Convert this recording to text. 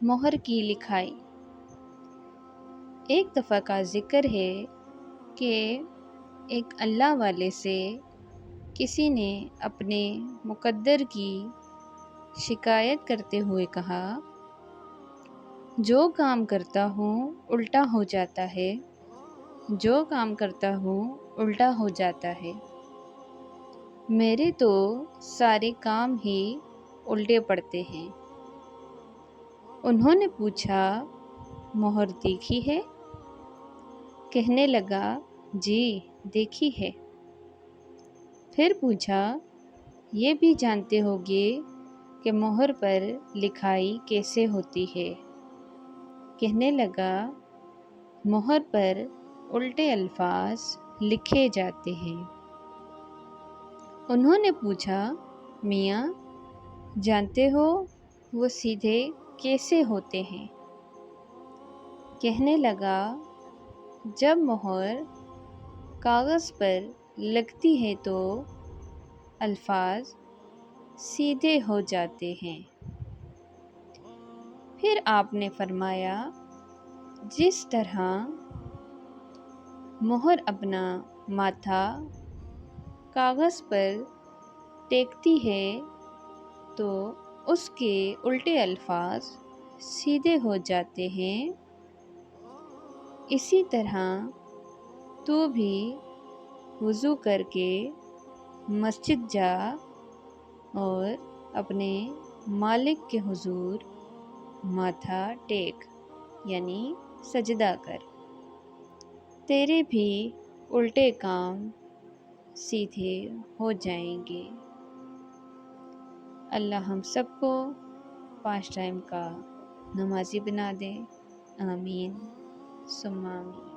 مہر کی لکھائی۔ ایک دفعہ کا ذکر ہے کہ ایک اللہ والے سے کسی نے اپنے مقدر کی شکایت کرتے ہوئے کہا، جو کام کرتا ہوں الٹا ہو جاتا ہے، جو کام کرتا ہوں الٹا ہو جاتا ہے، میرے تو سارے کام ہی الٹے پڑتے ہیں۔ انہوں نے پوچھا، مہر دیکھی ہے؟ کہنے لگا، جی دیکھی ہے۔ پھر پوچھا، یہ بھی جانتے ہوگے کہ مہر پر لکھائی کیسے ہوتی ہے؟ کہنے لگا، مہر پر الٹے الفاظ لکھے جاتے ہیں۔ انہوں نے پوچھا، میاں جانتے ہو وہ سیدھے کیسے ہوتے ہیں؟ کہنے لگا، جب مہر کاغذ پر لگتی ہے تو الفاظ سیدھے ہو جاتے ہیں۔ پھر آپ نے فرمایا، جس طرح مہر اپنا ماتھا کاغذ پر ٹیکتی ہے تو اس کے الٹے الفاظ سیدھے ہو جاتے ہیں، اسی طرح تو بھی وضو کر کے مسجد جا اور اپنے مالک کے حضور ماتھا ٹیک، یعنی سجدہ کر، تیرے بھی الٹے کام سیدھے ہو جائیں گے۔ اللہ ہم سب کو 5 ٹائم کا نمازی بنا دے، آمین ثم آمین۔